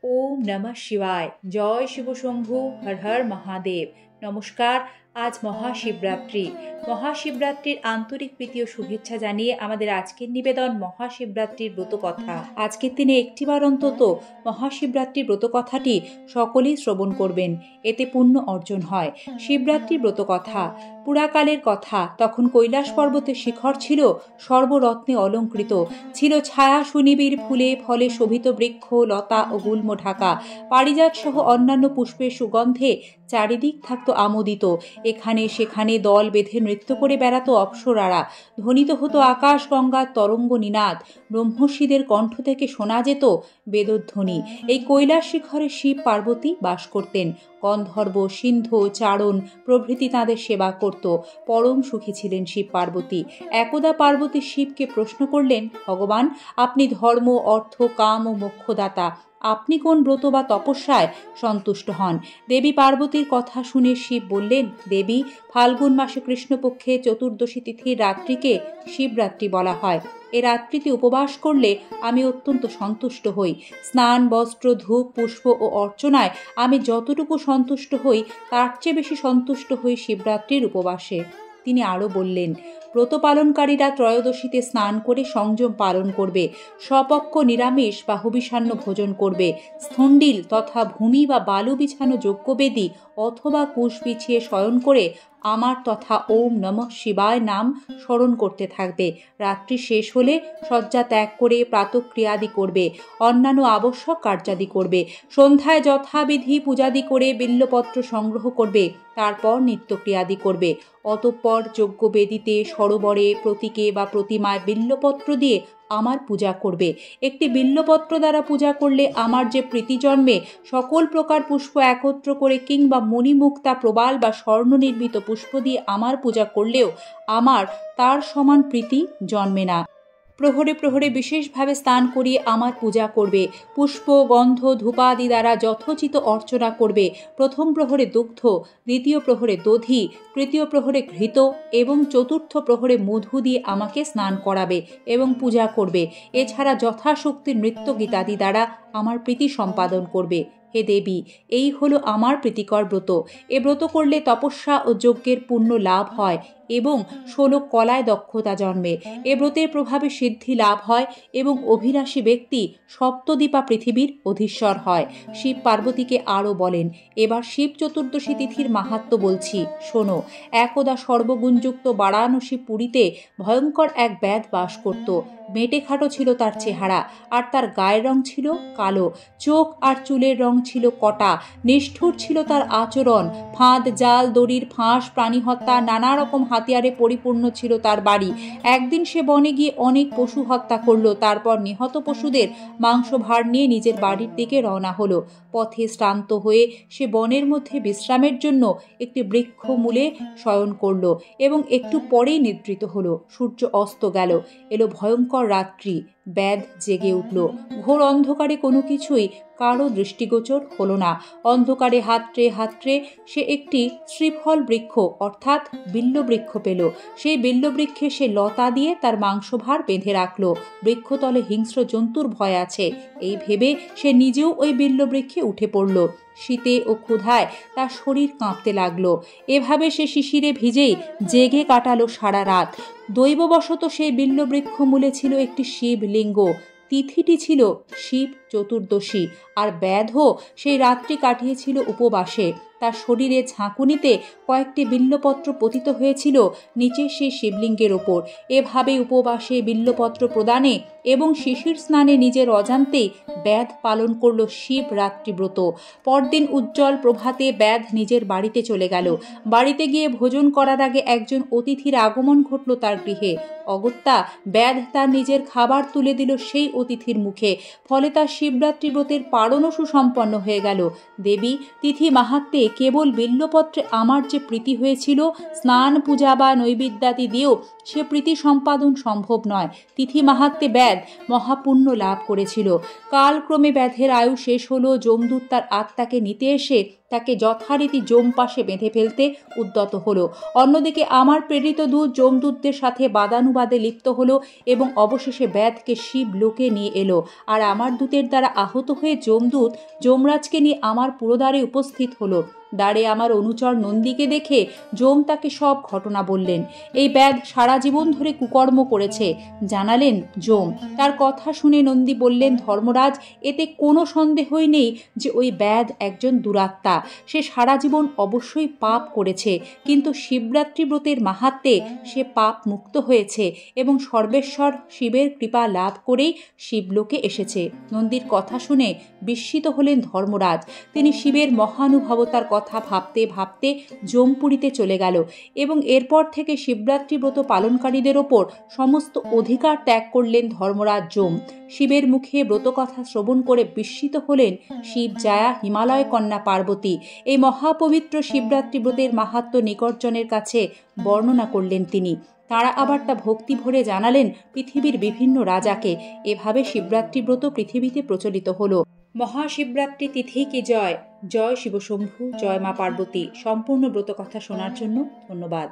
ওম নমঃ শিবায়। জয় শিবশম্ভু। হর হর মহাদেব। নমস্কার। আজ মহাশিবরাত্রি। মহাশিবরাত্রির আন্তরিক প্রীতি ও শুভেচ্ছা জানিয়ে আমাদের আজকের নিবেদন মহাশিবরাত্রির ব্রতকথা। আজকের দিনে একটিবার অন্তত মহাশিবরাত্রির ব্রতকথাটি সকলেই শ্রবণ করবেন, এতে পুণ্য অর্জন হয়। শিবরাত্রির ব্রতকথা পুরাকালের কথা। তখন কৈলাস পর্বতের শিখর ছিল সর্বরত্নে অলঙ্কৃত, ছিল ছায়া সুনিবিড় ফুলে ফলে শোভিত বৃক্ষ, লতা ও গুল্ম ঢাকা। পারিজাত সহ অন্যান্য পুষ্পের সুগন্ধে চারিদিক থাকতো আমোদিত। এখানে সেখানে দল বেঁধে নৃত্য করে বেড়াতো অপ্সরারা। ধ্বনিত হতো আকাশ গঙ্গার তরঙ্গ নিনাদ। ব্রহ্মর্ষিদের কণ্ঠ থেকে শোনা যেত বেদধ্বনি। এই কৈলাস শিখরে শিব পার্বতী বাস করতেন। গন্ধর্ব, সিন্ধু, চারণ প্রভৃতি তাঁদের সেবা করত। পরম সুখী ছিলেন শিব পার্বতী। একদা পার্বতী শিবকে প্রশ্ন করলেন, ভগবান, আপনি ধর্ম, অর্থ, কাম ও মোক্ষদাতা। আপনি কোন ব্রত বা তপস্যায় সন্তুষ্ট হন? দেবী পার্বতীর কথা শুনে শিব বললেন, দেবী, ফাল্গুন মাসে কৃষ্ণপক্ষে চতুর্দশী তিথির রাত্রিকে শিবরাত্রি বলা হয়। এ রাত্রিতে উপবাস করলে আমি অত্যন্ত সন্তুষ্ট হই। স্নান, বস্ত্র, ধূপ, পুষ্প ও অর্চনায় আমি যতটুকু সন্তুষ্ট হই তার চেয়ে বেশি সন্তুষ্ট হই শিবরাত্রির উপবাসে। তিনি আরও বললেন, ব্রত পালনকারীরা ত্রয়োদশীতে স্নান করে সংযম পালন করবে, স্বপক্ষ নিরামিষ বা হবিষান্ন ভোজন করবে, স্থণ্ডিল তথা ভূমি বা বালু বিছানো যজ্ঞবেদী অথবা কুশ বিছিয়ে শয়ন করে আমার তথা ওম নমঃ শিবায় নাম স্মরণ করতে থাকবে। রাত্রি শেষ হলে শয্যা ত্যাগ করে প্রাতঃক্রিয়াদি করবে, অন্যান্য আবশ্যক কার্যাদি করবে, সন্ধ্যায় যথাবিধি পূজাদি করে বিল্লপত্র সংগ্রহ করবে, তারপর নিত্যক্রিয়াদি করবে। অতঃপর যজ্ঞবেদিতে, সরোবরে, প্রতীকে বা প্রতিমায় বিল্লপত্র দিয়ে আমার পূজা করবে। একটি বিল্লপত্র দ্বারা পূজা করলে আমার যে প্রীতি জন্মে, সকল প্রকার পুষ্প একত্র করে কিংবা মণিমুক্তা, প্রবাল বা স্বর্ণ নির্মিত পুষ্প দিয়ে আমার পূজা করলেও আমার তার সমান প্রীতি জন্মে না। প্রহরে প্রহরে বিশেষভাবে স্নান করিয়ে আমার পূজা করবে। পুষ্প, গন্ধ, ধূপাদি দ্বারা যথোচিত অর্চনা করবে। প্রথম প্রহরে দুগ্ধ, দ্বিতীয় প্রহরে দধি, তৃতীয় প্রহরে ঘৃত এবং চতুর্থ প্রহরে মধু দিয়ে আমাকে স্নান করাবে এবং পূজা করবে। এছাড়া যথাশক্তি নৃত্য গীতাদি দ্বারা আমার প্রীতি সম্পাদন করবে। হে দেবী, এই হলো আমার প্রীতিকর ব্রত। এ ব্রত করলে তপস্যা ও যজ্ঞের পুণ্য লাভ হয় এবং 16 কলায় দক্ষতা জন্মে। এ ব্রতের প্রভাবে সিদ্ধি লাভ হয় এবং অভিলাষী ব্যক্তি সপ্তদ্বীপা পৃথিবীর অধীশ্বর হয়। শিব পার্বতীকে আরও বলেন, এবার শিব চতুর্দশী তিথির মাহাত্ম্য বলছি, শোনো। একদা সর্বগুণযুক্ত বারাণসী পুরীতে ভয়ঙ্কর এক ব্যাধ বাস করত। মেটেখাটো ছিল তার চেহারা, আর তার গায়ের রং ছিল কালো। চোখ আর চুলের রং ছিল কটা। নিষ্ঠুর ছিল তার আচরণ। ফাঁদ, জাল, দড়ির ফাঁস, প্রাণী হত্যা, নানা রকম হাতিয়ারে পরিপূর্ণ ছিল তার বাড়ি। একদিন সে বনে গিয়ে অনেক পশু হত্যা করলো। তারপর নিহত পশুদের মাংস ভার নিয়ে নিজের বাড়ির দিকে রওনা হলো। পথে শ্রান্ত হয়ে সে বনের মধ্যে বিশ্রামের জন্য একটি বৃক্ষ মূলে শয়ন করল এবং একটু পরেই নিদ্রিত হলো। সূর্য অস্ত গেল। এলো ভয়ঙ্কর রাত্রি। ব্যাধ জেগে উঠল। ঘোর অন্ধকারে কোনো কিছুই কারো দৃষ্টিগোচর হলো না। অন্ধকারে হাতড়ে হাতড়ে সে একটি শ্রীফল বৃক্ষ অর্থাৎ বিল্লবৃক্ষ পেল। সেই বিল্লবৃক্ষে সে লতা দিয়ে তার মাংসভার বেঁধে রাখল। বৃক্ষতলে হিংস্র জন্তুর ভয় আছে, এই ভেবে সে নিজেও ওই বিল্লবৃক্ষে উঠে পড়ল। শীতে ও ক্ষুধায় তার শরীর কাঁপতে লাগলো। এভাবে সে শিশিরে ভিজেই জেগে কাটালো সারা রাত। দৈববশত সেই বিল্লবৃক্ষ মূলে ছিল একটি শিবলিঙ্গ। তিথিটি ছিল শিব চতুর্দশী, আর ব্যাধও সেই রাত্রি কাটিয়েছিল উপবাসে। তার শরীরে ঝাঁকুনিতে কয়েকটি বিল্লপত্র পতিত হয়েছিল নিচে সেই শিবলিঙ্গের ওপর। এভাবে উপবাসে, বিল্লপত্র প্রদানে এবং শিশির স্নানে নিজের অজান্তেই ব্যাধ পালন করল শিবরাত্রিব্রত। পরদিন উজ্জ্বল প্রভাতে ব্যাধ নিজের বাড়িতে চলে গেল। বাড়িতে গিয়ে ভোজন করার আগে একজন অতিথির আগমন ঘটল তার গৃহে। অগত্যা ব্যাধ তার নিজের খাবার তুলে দিল সেই অতিথির মুখে। ফলে তার শিবরাত্রি ব্রতের পালনও সুসম্পন্ন হয়ে গেল। দেবী, তিথি মাহাত্ম্যে কেবল বিল্লপত্রে আমার যে প্রীতি হয়েছিল, স্নান, পূজা বা নৈবেদ্যাদি দিয়েও সে প্রীতি সম্পাদন সম্ভব নয়। তিথি মাহাত্ম্যে ব্যাধ মহাপুণ্য লাভ করেছিল। কালক্রমে ব্যাধের আয়ু শেষ হলো। যমদূত তার আত্মাকে নিতে এসে তাকে যথারীতি যম পাশে বেঁধে ফেলতে উদ্যত হলো। অন্যদিকে আমার প্রেরিত দূত যমদূতদের সাথে বাদানুবাদে লিপ্ত হলো এবং অবশেষে ব্যাধকে শিব লোকে নিয়ে এলো। আর আমার দূতের দ্বারা আহত হয়ে যমদূত যমরাজকে নিয়ে আমার পুরোদ্বারে উপস্থিত হলো। দ্বারে আমার অনুচর নন্দীকে দেখে যম তাকে সব ঘটনা বললেন। এই ব্যাধ সারা জীবন ধরে কুকর্ম করেছে, জানালেন যম। তার কথা শুনে নন্দী বললেন, ধর্মরাজ, এতে কোনো সন্দেহই নেই যে ওই ব্যাধ একজন দুরাত্মা। সে সারা জীবন অবশ্যই পাপ করেছে, কিন্তু শিবরাত্রি ব্রতের মাহাত্ম্যে সে পাপ মুক্ত হয়েছে এবং সর্বেশ্বর শিবের কৃপা লাভ করেই শিবলোকে এসেছে। নন্দীর কথা শুনে বিস্মিত হলেন ধর্মরাজ। তিনি শিবের মহানুভবতার কথা ভাবতে ভাবতে যমপুরীতে চলে গেল এবং এরপর থেকে শিবরাত্রি ব্রত পালনকারীদের ওপর সমস্ত অধিকার ত্যাগ করলেন ধর্মরাজ যম। শিবের মুখে ব্রতকথা শ্রবণ করে বিস্মিত হলেন শিব জায়া হিমালয় কন্যা পার্বতী। এই মহাপবিত্র শিবরাত্রি ব্রতের মাহাত্ম্য নিকটজনের কাছে বর্ণনা করলেন তিনি। তারা আবার তা ভক্তি ভরে জানালেন পৃথিবীর বিভিন্ন রাজাকে। এভাবে শিবরাত্রি ব্রত পৃথিবীতে প্রচলিত হলো। মহাশিবরাত্রি তিথি কি জয়। জয় শিবশম্ভু, জয় মা পার্বতী। সম্পূর্ণ ব্রত কথা শোনার জন্য ধন্যবাদ।